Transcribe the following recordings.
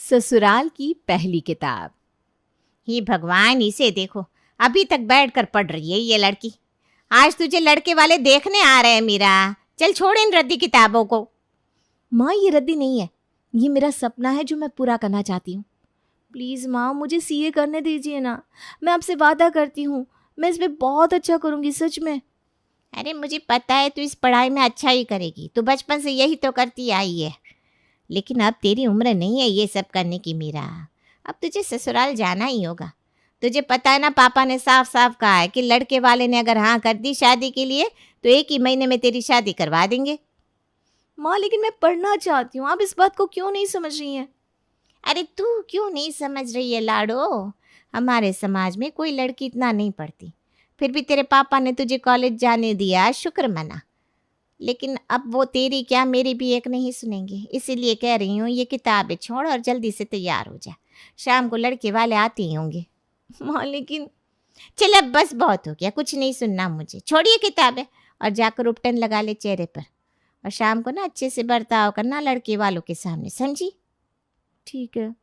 ससुराल की पहली किताब। हे भगवान, इसे देखो, अभी तक बैठकर पढ़ रही है ये लड़की। आज तुझे लड़के वाले देखने आ रहे हैं मीरा। चल छोड़ इन रद्दी किताबों को। माँ, ये रद्दी नहीं है, ये मेरा सपना है जो मैं पूरा करना चाहती हूँ। प्लीज़ माँ, मुझे सीए करने दीजिए ना। मैं आपसे वादा करती हूँ, मैं इसमें बहुत अच्छा करूँगी, सच में। अरे मुझे पता है तू इस पढ़ाई में अच्छा ही करेगी, तू बचपन से यही तो करती आई है। लेकिन अब तेरी उम्र नहीं है ये सब करने की मीरा। अब तुझे ससुराल जाना ही होगा। तुझे पता है ना, पापा ने साफ साफ कहा है कि लड़के वाले ने अगर हाँ कर दी शादी के लिए तो 1 ही महीने में तेरी शादी करवा देंगे। माँ, लेकिन मैं पढ़ना चाहती हूँ, आप इस बात को क्यों नहीं समझ रही हैं? अरे तू क्यों नहीं समझ रही है लाडो? हमारे समाज में कोई लड़की इतना नहीं पढ़ती, फिर भी तेरे पापा ने तुझे कॉलेज जाने दिया, शुक्र मना। लेकिन अब वो तेरी क्या मेरी भी एक नहीं सुनेंगे, इसीलिए कह रही हूँ ये किताबें छोड़ और जल्दी से तैयार हो जा। शाम को लड़के वाले आते ही होंगे। माँ लेकिन चल अब बस बहुत हो गया, कुछ नहीं सुनना मुझे। छोड़िए किताबें और जाकर उपटन लगा ले चेहरे पर। और शाम को ना अच्छे से बर्ताव करना लड़के वालों के सामने, समझी? ठीक है।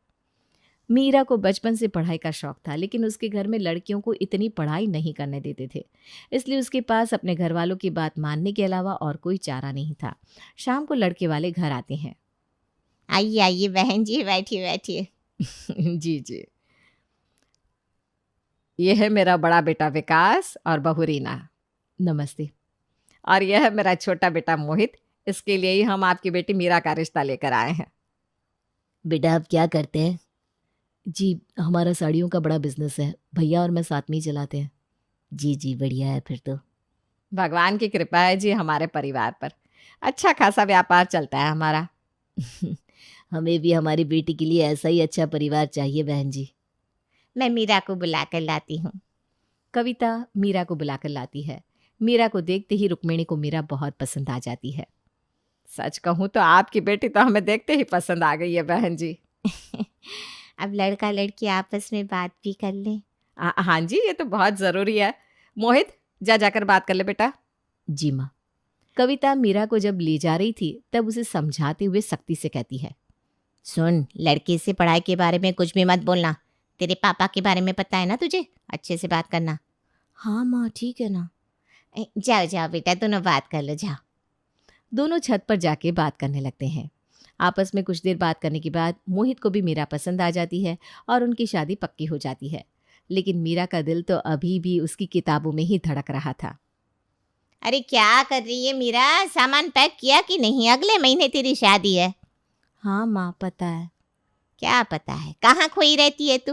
मीरा को बचपन से पढ़ाई का शौक था, लेकिन उसके घर में लड़कियों को इतनी पढ़ाई नहीं करने देते थे, इसलिए उसके पास अपने घर वालों की बात मानने के अलावा और कोई चारा नहीं था। शाम को लड़के वाले घर आते हैं। आइए आइए बहन जी, बैठिए बैठिए। जी जी। ये है मेरा बड़ा बेटा विकास और बहू रीना। नमस्ते। और यह है मेरा छोटा बेटा मोहित। इसके लिए ही हम आपकी बेटी मीरा का रिश्ता लेकर आए हैं। बेटा आप क्या करते हैं? जी, हमारा साड़ियों का बड़ा बिजनेस है, भैया और मैं साथ में ही चलाते हैं। जी जी, बढ़िया है फिर तो। भगवान की कृपा है जी हमारे परिवार पर, अच्छा खासा व्यापार चलता है हमारा। हमें भी हमारी बेटी के लिए ऐसा ही अच्छा परिवार चाहिए बहन जी। मैं मीरा को बुला कर लाती हूँ। कविता मीरा को बुलाकर लाती है। मीरा को देखते ही रुक्मिणी को मीरा बहुत पसंद आ जाती है। सच कहूँ तो आपकी बेटी तो हमें देखते ही पसंद आ गई है बहन जी। अब लड़का लड़की आपस में बात भी कर लें। हाँ जी, ये तो बहुत ज़रूरी है। मोहित, जाकर बात कर ले बेटा। जी माँ। कविता मीरा को जब ले जा रही थी तब उसे समझाते हुए सख्ती से कहती है, सुन, लड़के से पढ़ाई के बारे में कुछ भी मत बोलना। तेरे पापा के बारे में पता है ना तुझे, अच्छे से बात करना। हाँ माँ, ठीक है ना। जाओ जाओ बेटा, दोनों बात कर लो, जाओ। दोनों छत पर जाके बात करने लगते हैं। आपस में कुछ देर बात करने के बाद मोहित को भी मीरा पसंद आ जाती है और उनकी शादी पक्की हो जाती है। लेकिन मीरा का दिल तो अभी भी उसकी किताबों में ही धड़क रहा था। अरे क्या कर रही है मीरा? सामान पैक किया कि नहीं? अगले महीने तेरी शादी है। हाँ माँ, पता है। क्या पता है? कहाँ खोई रहती है तू?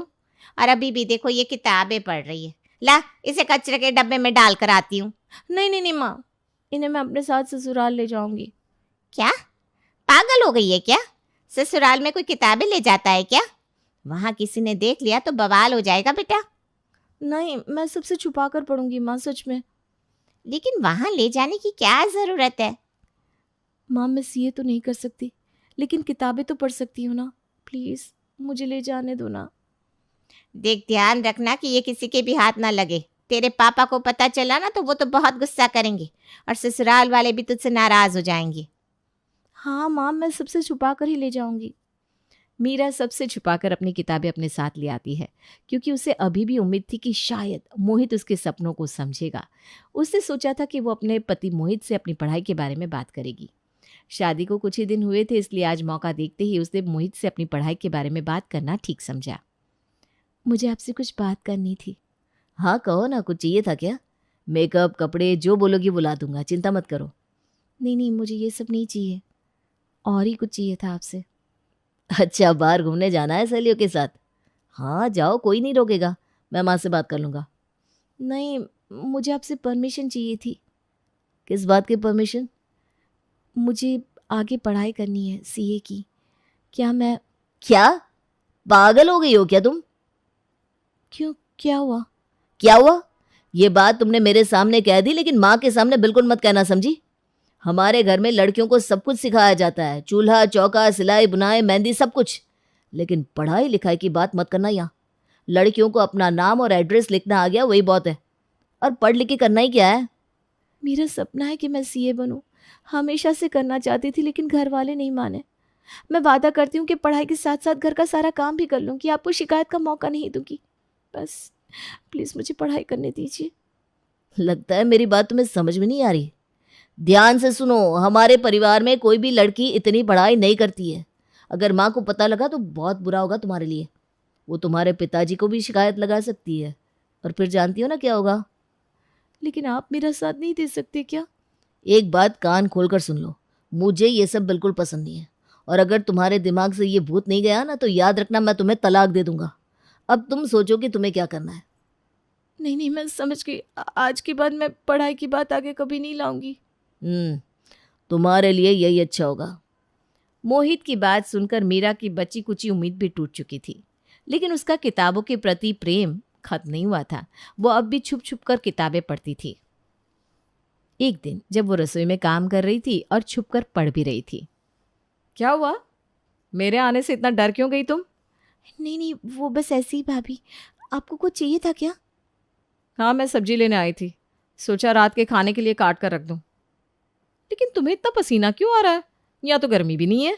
और अभी भी देखो ये किताबें पढ़ रही है। ला, इसे कचरे के डब्बे में डाल कर आती हूँ। नहीं नहीं नहीं माँ, इन्हें मैं अपने साथ ससुराल ले जाऊंगी। क्या पागल हो गई है क्या? ससुराल में कोई किताबें ले जाता है क्या? वहाँ किसी ने देख लिया तो बवाल हो जाएगा बेटा। नहीं, मैं सबसे छुपा कर पढ़ूंगी माँ, सच में। लेकिन वहाँ ले जाने की क्या ज़रूरत है? माँ, मैं सीए तो नहीं कर सकती, लेकिन किताबें तो पढ़ सकती हूँ ना। प्लीज़ मुझे ले जाने दो ना। देख, ध्यान रखना कि ये किसी के भी हाथ ना लगे। तेरे पापा को पता चला ना तो वो तो बहुत गुस्सा करेंगे और ससुराल वाले भी तुझसे नाराज़ हो जाएंगे। हाँ माँ, मैं सबसे छुपा कर ही ले जाऊंगी। मीरा सबसे छुपाकर अपनी किताबें अपने साथ ले आती है, क्योंकि उसे अभी भी उम्मीद थी कि शायद मोहित उसके सपनों को समझेगा। उसने सोचा था कि वो अपने पति मोहित से अपनी पढ़ाई के बारे में बात करेगी। शादी को कुछ ही दिन हुए थे, इसलिए आज मौका देखते ही उसने मोहित से अपनी पढ़ाई के बारे में बात करना ठीक समझा। मुझे आपसे कुछ बात करनी थी। हाँ कहो ना, कुछ चाहिए था क्या? मेकअप, कपड़े, जो बोलोगी बुला दूंगा, चिंता मत करो। नहीं, मुझे ये सब नहीं चाहिए, और ही कुछ चाहिए था आपसे। अच्छा, बाहर घूमने जाना है सहेलियों के साथ? हाँ जाओ, कोई नहीं रोकेगा, मैं माँ से बात कर लूँगा। नहीं, मुझे आपसे परमिशन चाहिए थी। किस बात की परमिशन? मुझे आगे पढ़ाई करनी है, सीए की। क्या मैं... क्या पागल हो गई हो क्या तुम? क्यों, क्या हुआ? क्या हुआ? ये बात तुमने मेरे सामने कह दी, लेकिन माँ के सामने बिल्कुल मत कहना, समझी? हमारे घर में लड़कियों को सब कुछ सिखाया जाता है, चूल्हा चौका, सिलाई बुनाई, मेहंदी, सब कुछ। लेकिन पढ़ाई लिखाई की बात मत करना यहाँ। लड़कियों को अपना नाम और एड्रेस लिखना आ गया, वही बहुत है। और पढ़ लिख के करना ही क्या है? मेरा सपना है कि मैं सीए बनूं। हमेशा से करना चाहती थी, लेकिन घर वाले नहीं माने। मैं वादा करती हूँ कि पढ़ाई के साथ साथ घर का सारा काम भी कर लूँगी, आपको शिकायत का मौका नहीं दूंगी। बस प्लीज़ मुझे पढ़ाई करने दीजिए। लगता है मेरी बात तुम्हें समझ में नहीं आ रही। ध्यान से सुनो, हमारे परिवार में कोई भी लड़की इतनी पढ़ाई नहीं करती है। अगर माँ को पता लगा तो बहुत बुरा होगा तुम्हारे लिए। वो तुम्हारे पिताजी को भी शिकायत लगा सकती है, और फिर जानती हो ना क्या होगा। लेकिन आप मेरा साथ नहीं दे सकते क्या? एक बात कान खोलकर सुन लो, मुझे ये सब बिल्कुल पसंद नहीं है, और अगर तुम्हारे दिमाग से ये भूत नहीं गया ना तो याद रखना, मैं तुम्हें तलाक दे दूंगा। अब तुम सोचो कि तुम्हें क्या करना है। नहीं नहीं, मैं समझ गई। आज के बाद मैं पढ़ाई की बात आगे कभी नहीं लाऊंगी। तुम्हारे लिए यही अच्छा होगा। मोहित की बात सुनकर मीरा की बची कुची उम्मीद भी टूट चुकी थी, लेकिन उसका किताबों के प्रति प्रेम खत्म नहीं हुआ था। वो अब भी छुप छुप कर किताबें पढ़ती थी। एक दिन जब वो रसोई में काम कर रही थी और छुप कर पढ़ भी रही थी। क्या हुआ? मेरे आने से इतना डर क्यों गई तुम? नहीं नहीं, वो बस ऐसे ही भाभी। आपको कुछ चाहिए था क्या? हाँ, मैं सब्जी लेने आई थी, सोचा रात के खाने के लिए काट कर रख दूं। लेकिन तुम्हें इतना पसीना क्यों आ रहा है? या तो गर्मी भी नहीं है?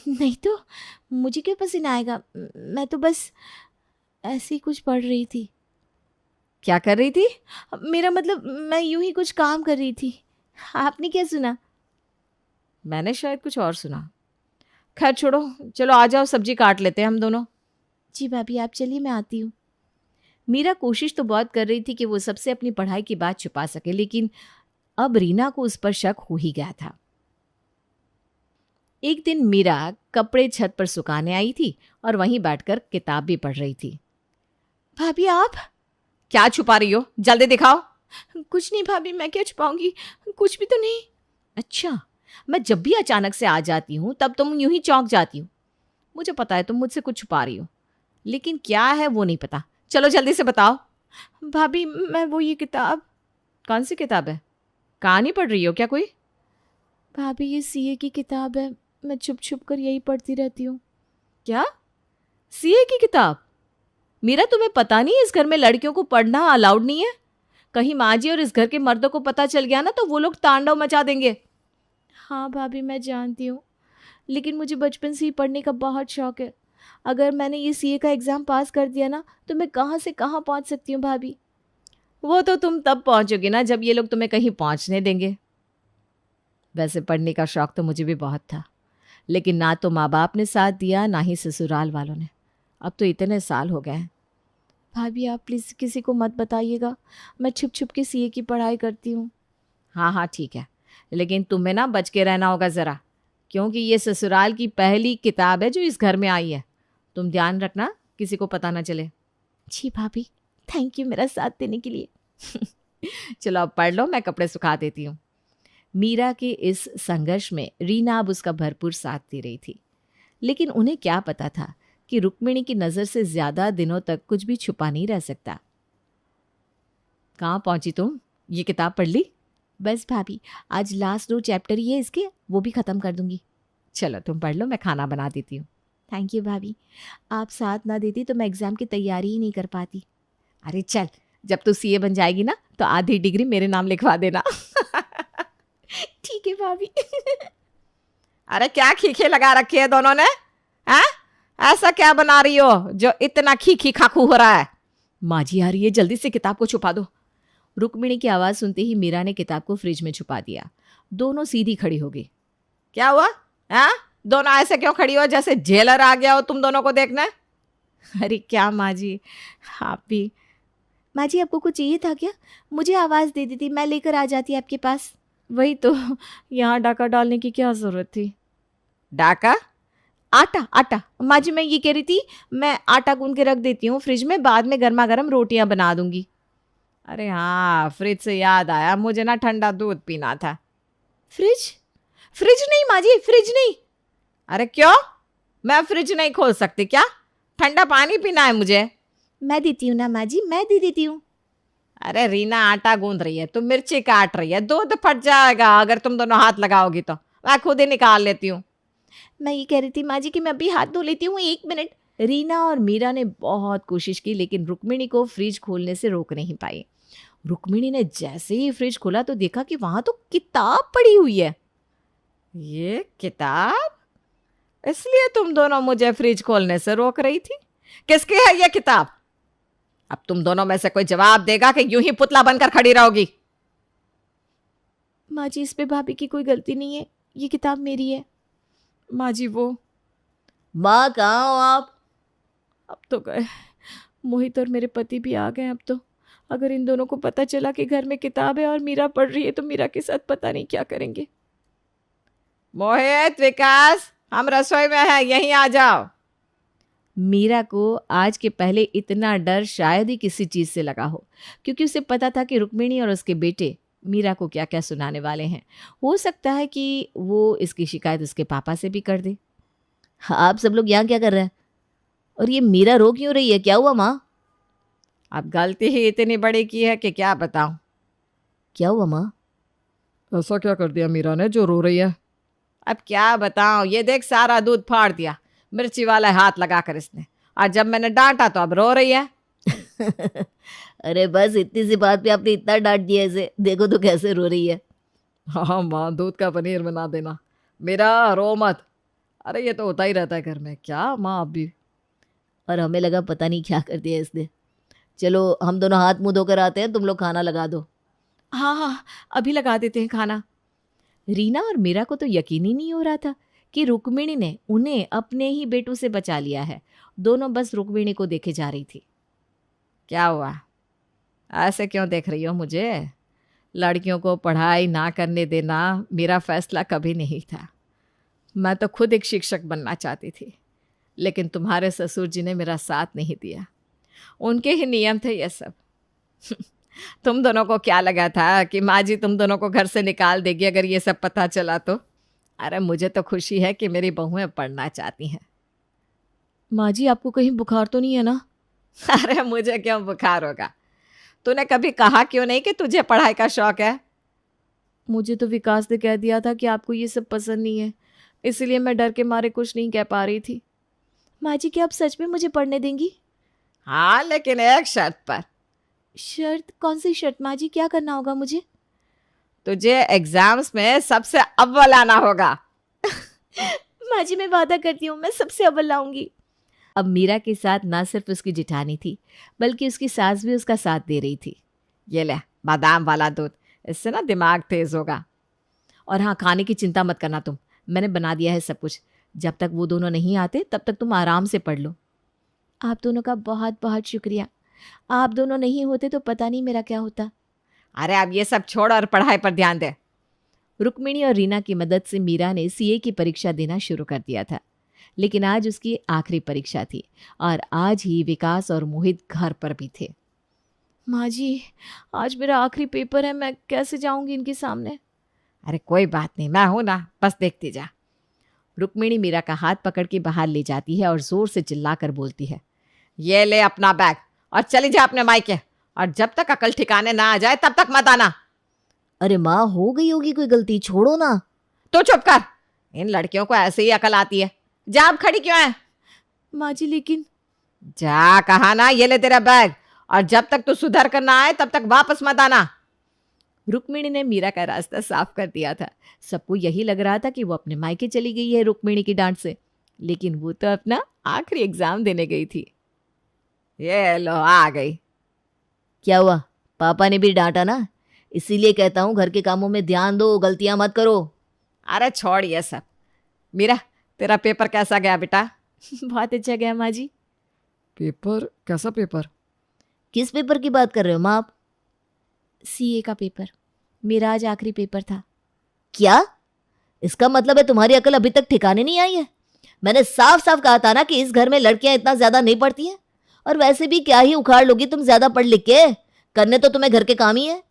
नहीं तो मुझे क्यों पसीना आएगा, मैं तो बस ऐसे ही कुछ पढ़ रही थी। क्या कर रही थी? मेरा मतलब मैं यूं ही कुछ काम कर रही थी। आपने क्या सुना? मैंने शायद कुछ और सुना। खैर छोड़ो, चलो आ जाओ, सब्जी काट लेते हैं हम दोनों। जी भाभी, आप चलिए, मैं आती हूँ। मीरा कोशिश तो बहुत कर रही थी कि वो सबसे अपनी पढ़ाई की बात छुपा सके, लेकिन अब रीना को उस पर शक हो ही गया था। एक दिन मीरा कपड़े छत पर सुखाने आई थी और वहीं बैठकर किताब भी पढ़ रही थी। भाभी आप क्या छुपा रही हो? जल्दी दिखाओ। कुछ नहीं भाभी, मैं क्या छुपाऊंगी, कुछ भी तो नहीं। अच्छा, मैं जब भी अचानक से आ जाती हूँ तब तुम यूं ही चौंक जाती हो। मुझे पता है तुम मुझसे कुछ छुपा रही हो, लेकिन क्या है वो नहीं पता। चलो जल्दी से बताओ। भाभी मैं वो ये किताब। कौन सी किताब है? कहानी पढ़ रही हो क्या कोई? भाभी ये सीए की किताब है, मैं छुप छुप कर यही पढ़ती रहती हूँ। क्या? सीए की किताब? मीरा, तुम्हें पता नहीं इस घर में लड़कियों को पढ़ना अलाउड नहीं है? कहीं माँ जी और इस घर के मर्दों को पता चल गया ना तो वो लोग तांडव मचा देंगे। हाँ भाभी, मैं जानती हूँ, लेकिन मुझे बचपन से ही पढ़ने का बहुत शौक है। अगर मैंने ये सीए का एग्ज़ाम पास कर दिया ना तो मैं कहाँ से कहाँ पहुँच सकती हूँ भाभी। वो तो तुम तब पहुंचोगी ना जब ये लोग तुम्हें कहीं पहुंचने देंगे। वैसे पढ़ने का शौक तो मुझे भी बहुत था, लेकिन ना तो माँ बाप ने साथ दिया ना ही ससुराल वालों ने। अब तो इतने साल हो गए हैं। भाभी आप प्लीज़ किसी को मत बताइएगा, मैं छुप छुप के सीए की पढ़ाई करती हूँ। हाँ हाँ ठीक है, लेकिन तुम्हें ना बच के रहना होगा ज़रा, क्योंकि ये ससुराल की पहली किताब है जो इस घर में आई है। तुम ध्यान रखना, किसी को पता ना चले। जी भाभी, थैंक यू मेरा साथ देने के लिए। चलो अब पढ़ लो, मैं कपड़े सुखा देती हूँ। मीरा के इस संघर्ष में रीना अब उसका भरपूर साथ दे रही थी, लेकिन उन्हें क्या पता था कि रुक्मिणी की नज़र से ज़्यादा दिनों तक कुछ भी छुपा नहीं रह सकता। कहाँ पहुंची तुम? ये किताब पढ़ ली? बस भाभी, आज लास्ट 2 चैप्टर ही है इसके, वो भी ख़त्म कर दूंगी। चलो तुम पढ़ लो, मैं खाना बना देती हूँ। थैंक यू भाभी, आप साथ ना देती तो मैं एग्ज़ाम की तैयारी ही नहीं कर पाती। अरे चल, जब तू सीए बन जाएगी ना तो आधी डिग्री मेरे नाम लिखवा देना। ठीक है भाभी। अरे क्या खीखे लगा रखी है दोनों ने? हैं? ऐसा क्या बना रही हो जो इतना खीखी खाखू हो रहा है? माँ जी आ रही है, जल्दी से किताब को छुपा दो। रुक्मिणी की आवाज़ सुनते ही मीरा ने किताब को फ्रिज में छुपा दिया। दोनों सीधी खड़ी हो गई। क्या हुआ? हैं? दोनों ऐसे क्यों खड़ी हो जैसे जेलर आ गया हो तुम दोनों को देखने? अरे क्या माँ जी, आप भी। माँ जी आपको कुछ चाहिए था क्या? मुझे आवाज़ दे दी थी, मैं लेकर आ जाती आपके पास। वही तो, यहाँ डाका डालने की क्या ज़रूरत थी? डाका? आटा आटा। माँ जी मैं ये कह रही थी, मैं आटा गूंद के रख देती हूँ फ्रिज में, बाद में गर्मा गर्म रोटियाँ बना दूंगी। अरे हाँ, फ्रिज से याद आया, मुझे ना ठंडा दूध पीना था। फ्रिज? फ्रिज नहीं माँ जी, फ्रिज नहीं। अरे क्यों? मैं फ्रिज नहीं खोल सकती क्या? ठंडा पानी पीना है मुझे। मैं देती हूँ ना माँ जी, मैं दे देती हूँ। अरे रीना आटा गूंद रही है, तुम मिर्ची काट रही है, दूध फट जाएगा अगर तुम दोनों हाथ लगाओगी तो। मैं खुद ही निकाल लेती हूँ। मैं ये कह रही थी माँ जी कि मैं अभी हाथ धो लेती हूँ, 1 मिनट। रीना और मीरा ने बहुत कोशिश की, लेकिन रुक्मिणी को फ्रिज खोलने से रोक नहीं पाई। रुक्मिणी ने जैसे ही फ्रिज खोला तो देखा कि वहां तो किताब पड़ी हुई है। ये किताब? इसलिए तुम दोनों मुझे फ्रिज खोलने से रोक रही थी? किसकी है ये किताब? अब तुम दोनों में से कोई जवाब देगा कि यूं ही पुतला बनकर खड़ी रहोगी? माँ जी, इस पे भाभी की कोई गलती नहीं है, ये किताब मेरी है। माँ जी वो माँ कहाँ हो आप? अब तो गए। मोहित और मेरे पति भी आ गए अब तो। अगर इन दोनों को पता चला कि घर में किताब है और मीरा पढ़ रही है तो मीरा के साथ पता नहीं क्या करेंगे। मोहित, विकास, हम रसोई में हैं, यहीं आ जाओ। मीरा को आज के पहले इतना डर शायद ही किसी चीज से लगा हो, क्योंकि उसे पता था कि रुक्मिणी और उसके बेटे मीरा को क्या क्या सुनाने वाले हैं। हो सकता है कि वो इसकी शिकायत उसके पापा से भी कर दे। आप सब लोग यहाँ क्या कर रहे हैं? और ये मीरा रो क्यों रही है? क्या हुआ माँ? अब गलती ही इतनी बड़ी की है कि क्या बताऊं। क्या हुआ माँ? ऐसा क्या कर दिया मीरा ने जो रो रही है? अब क्या बताऊं, ये देख सारा दूध फाड़ दिया मिर्ची वाला हाथ लगाकर इसने, और जब मैंने डांटा तो अब रो रही है। अरे बस इतनी सी बात पे आपने इतना डांट दिया इसे, देखो तो कैसे रो रही है। हाँ माँ, दूध का पनीर बना देना, मेरा रो मत। अरे ये तो होता ही रहता है घर में, क्या माँ अब भी। और हमें लगा पता नहीं क्या कर दिया इसने। चलो हम दोनों हाथ मुंह धोकर आते हैं, तुम लोग खाना लगा दो। हाँ हाँ, अभी लगा देते हैं खाना। रीना और मीरा को तो यकीन ही नहीं हो रहा था कि रुक्मिणी ने उन्हें अपने ही बेटों से बचा लिया है। दोनों बस रुक्मिणी को देखे जा रही थी। क्या हुआ, ऐसे क्यों देख रही हो मुझे? लड़कियों को पढ़ाई ना करने देना मेरा फैसला कभी नहीं था। मैं तो खुद एक शिक्षक बनना चाहती थी, लेकिन तुम्हारे ससुर जी ने मेरा साथ नहीं दिया। उनके ही नियम थे ये सब। तुम दोनों को क्या लगा था कि माँ जी तुम दोनों को घर से निकाल देगी अगर ये सब पता चला तो? अरे मुझे तो खुशी है कि मेरी बहुएं पढ़ना चाहती हैं। माँ जी, आपको कहीं बुखार तो नहीं है ना? अरे मुझे क्यों बुखार होगा? तूने कभी कहा क्यों नहीं कि तुझे पढ़ाई का शौक है? मुझे तो विकास ने कह दिया था कि आपको ये सब पसंद नहीं है, इसलिए मैं डर के मारे कुछ नहीं कह पा रही थी। माँ जी, क्या आप सच में मुझे पढ़ने देंगी? हाँ, लेकिन एक शर्त पर। शर्त? कौन सी शर्त माँ जी? क्या करना होगा मुझे? तुझे एग्जाम्स में सबसे अव्वल आना होगा। माँ जी, मैं वादा करती हूँ मैं सबसे अव्वल लाऊंगी। अब मीरा के साथ ना सिर्फ उसकी जिठानी थी, बल्कि उसकी सास भी उसका साथ दे रही थी। ये ले बादाम वाला दूध, इससे ना दिमाग तेज होगा। और हाँ, खाने की चिंता मत करना तुम, मैंने बना दिया है सब कुछ। जब तक वो दोनों नहीं आते तब तक तुम आराम से पढ़ लो। आप दोनों का बहुत बहुत शुक्रिया। आप दोनों नहीं होते तो पता नहीं मेरा क्या होता। अरे अब ये सब छोड़ और पढ़ाई पर ध्यान दे। रुक्मिणी और रीना की मदद से मीरा ने सीए की परीक्षा देना शुरू कर दिया था, लेकिन आज उसकी आखिरी परीक्षा थी और आज ही विकास और मोहित घर पर भी थे। माँ जी, आज मेरा आखिरी पेपर है, मैं कैसे जाऊंगी इनके सामने? अरे कोई बात नहीं, मैं हूं ना, बस देखती जा। रुक्मिणी मीरा का हाथ पकड़ के बाहर ले जाती है और जोर से चिल्लाकर बोलती है, ये ले अपना बैग और चली जा अपने मायके, और जब तक अकल ठिकाने ना आ जाए तब तक मत आना। अरे माँ, हो गई होगी कोई गलती, छोड़ो ना। तो चुप कर, इन लड़कियों को ऐसे ही अकल आती है। जा, अब खड़ी क्यों है? माँ जी लेकिन। जा कहा ना, ये ले तेरा बैग, और जब तक तू सुधर कर ना आए तब तक वापस मत आना। रुक्मिणी ने मीरा का रास्ता साफ कर दिया था। सबको यही लग रहा था कि वो अपने मायके चली गई है रुक्मिणी की डांट से, लेकिन वो तो अपना आखिरी एग्जाम देने गई थी। ये लो आ गई। क्या हुआ, पापा ने भी डांटा ना? इसीलिए कहता हूँ घर के कामों में ध्यान दो, गलतियां मत करो। अरे छोड़ ये सब। मीरा, तेरा पेपर कैसा गया बेटा? बहुत अच्छा गया माँ जी। पेपर? कैसा पेपर? किस पेपर की बात कर रहे हो माँ आप? सीए का पेपर। मेरा आज आखिरी पेपर था। क्या? इसका मतलब है तुम्हारी अकल अभी तक ठिकाने नहीं आई है? मैंने साफ साफ कहा था ना कि इस घर में लड़कियां इतना ज्यादा नहीं पढ़ती हैं, और वैसे भी क्या ही उखाड़ लोगी तुम ज्यादा पढ़ लिख के, करने तो तुम्हें घर के काम ही है।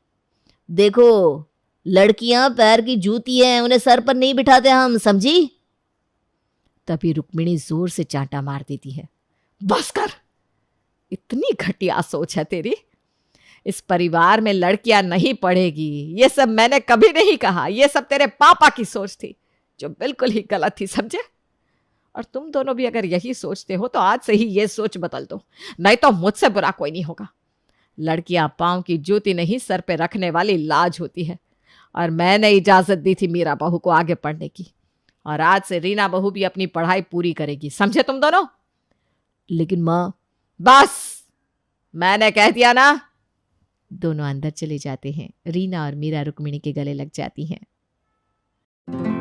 देखो, लड़कियां पैर की जूती हैं, उन्हें सर पर नहीं बिठाते हम, समझी? तभी रुक्मिणी जोर से चांटा मार देती है। बस कर, इतनी घटिया सोच है तेरी। इस परिवार में लड़कियां नहीं पढ़ेगी ये सब मैंने कभी नहीं कहा, ये सब तेरे पापा की सोच थी जो बिल्कुल ही गलत थी, समझे? और तुम दोनों भी अगर यही सोचते हो तो आज से ही ये सोच बदल दो, नहीं तो मुझसे बुरा कोई नहीं होगा। लड़कियां पांव की जूती नहीं सर पे रखने वाली लाज होती है, और मैंने इजाजत दी थी मीरा बहू को आगे पढ़ने की, और आज से रीना बहू भी अपनी पढ़ाई पूरी करेगी, समझे तुम दोनों? लेकिन माँ। बस, मैंने कह दिया ना। दोनों अंदर चले जाते हैं। रीना और मीरा रुक्मिणी के गले लग जाती हैं।